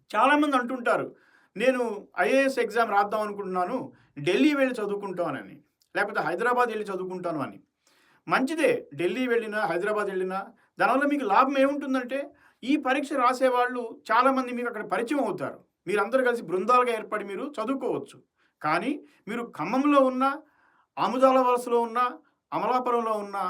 చాలామంది అంటుంటారు, నేను ఐఏఎస్ ఎగ్జామ్ రాద్దాం అనుకుంటున్నాను. ఢిల్లీ వెళ్లి చదువుకుంటానని. లేకపోతే హైదరాబాద్ ఎళ్లి చదువుకుంటాను అని. మంచిదే. ఢిల్లీ వెళ్ళినా, హైదరాబాద్ ఎళ్ళినా దానివల్ల మీకు లాభం ఏముంటుందంటే, ఈ పరీక్ష రాసేవాళ్ళు చాలామంది మీకు అక్కడ పరిచయం అవుతారు. మీరందరూ కలిసి బృందాలుగా ఏర్పడి మీరు చదువుకోవచ్చు. కానీ మీరు ఖమ్మంలో ఉన్నా, ఆముదాల వలసలో ఉన్నా, అమలాపురంలో ఉన్నా,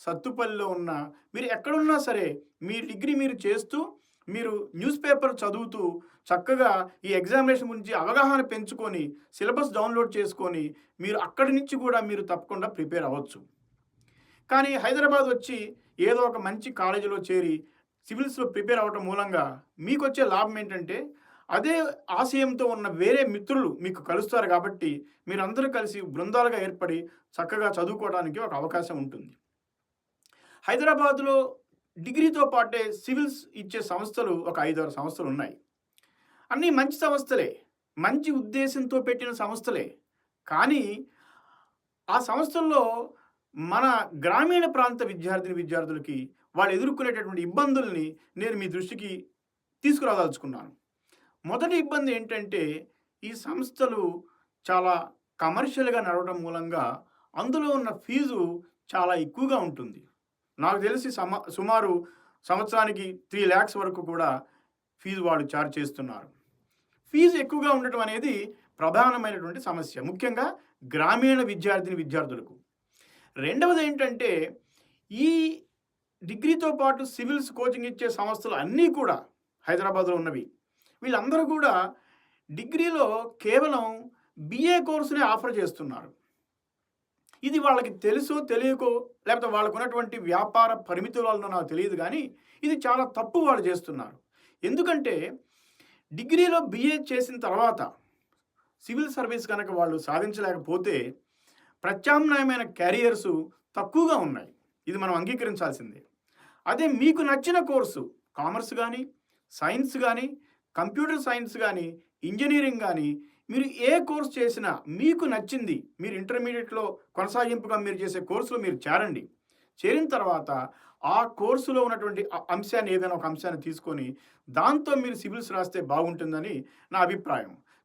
సత్తుపల్లిలో ఉన్నా, మీరు ఎక్కడున్నా సరే, మీ డిగ్రీ మీరు చేస్తూ, మీరు న్యూస్ పేపర్ చదువుతూ, చక్కగా ఈ ఎగ్జామినేషన్ గురించి అవగాహన పెంచుకొని, సిలబస్ డౌన్‌లోడ్ చేసుకొని, మీరు అక్కడి నుంచి కూడా మీరు తప్పకుండా ప్రిపేర్ అవ్వచ్చు. కానీ హైదరాబాద్ వచ్చి ఏదో ఒక మంచి కాలేజీలో చేరి సివిల్స్‌లో ప్రిపేర్ అవ్వటం మూలంగా మీకొచ్చే లాభం ఏంటంటే, అదే ఆశయంతో ఉన్న వేరే మిత్రులు మీకు కలుస్తారు కాబట్టి, మీరందరూ కలిసి బృందాలుగా ఏర్పడి చక్కగా చదువుకోవడానికి ఒక అవకాశం ఉంటుంది. హైదరాబాద్‌లో డిగ్రీతో పాటే సివిల్స్ ఇచ్చే సంస్థలు ఒక 5, 6 సంస్థలున్నాయి. అన్నీ మంచి సంస్థలే. మంచి ఉద్దేశంతో పెట్టిన సంస్థలే. కానీ ఆ సంస్థల్లో మన గ్రామీణ ప్రాంత విద్యార్థులకి వాళ్ళు ఎదుర్కొనేటటువంటి ఇబ్బందుల్ని నేను మీ దృష్టికి తీసుకురాదలుచుకున్నాను. మొదటి ఇబ్బంది ఏంటంటే, ఈ సంస్థలు చాలా కమర్షియల్‌గా నడవడం మూలంగా అందులో ఉన్న ఫీజు చాలా ఎక్కువగా ఉంటుంది. నాకు తెలిసి సుమారు సంవత్సరానికి 3,00,000 వరకు కూడా ఫీజు వాళ్ళు చార్జ్ చేస్తున్నారు. ఫీజు ఎక్కువగా ఉండటం అనేది ప్రధానమైనటువంటి సమస్య. ముఖ్యంగా గ్రామీణ విద్యార్థులకు. రెండవదేంటంటే, ఈ డిగ్రీతో పాటు సివిల్స్ కోచింగ్ ఇచ్చే సంస్థలు అన్నీ కూడా హైదరాబాద్‌లో ఉన్నవి. వీళ్ళందరూ కూడా డిగ్రీలో కేవలం బీఏ కోర్సునే ఆఫర్ చేస్తున్నారు. ఇది వాళ్ళకి తెలుసో, తెలియకో లేకపోతే వాళ్ళకున్నటువంటి వ్యాపార పరిమితుల వలనో నాకు తెలీదు గానీ, ఇది చాలా తప్పు వాళ్ళు చేస్తున్నారు. ఎందుకంటే, డిగ్రీలో బీఏ చేసిన తర్వాత సివిల్ సర్వీస్ గనక వాళ్ళు సాధించలేకపోతే ప్రత్యామ్నాయమైన క్యారియర్సు తక్కువగా ఉన్నాయి. ఇది మనం అంగీకరించాల్సిందే. అదే మీకు నచ్చిన కోర్సు కామర్స్ గానీ, సైన్స్ గానీ, కంప్యూటర్ సైన్స్ గానీ, ఇంజినీరింగ్ గానీ, మీరు ఏ కోర్స్ చేసినా మీకు నచ్చింది మీరు ఇంటర్మీడియేట్‌లో కొనసాగింపుగా మీరు చేసే కోర్సులో మీరు చేరండి. చేరిన తర్వాత ఆ కోర్సులో ఉన్నటువంటి అంశాన్ని ఏదైనా ఒక అంశాన్ని తీసుకొని దాంతో మీరు సివిల్స్ రాస్తే బాగుంటుందని నా అభిప్రాయం.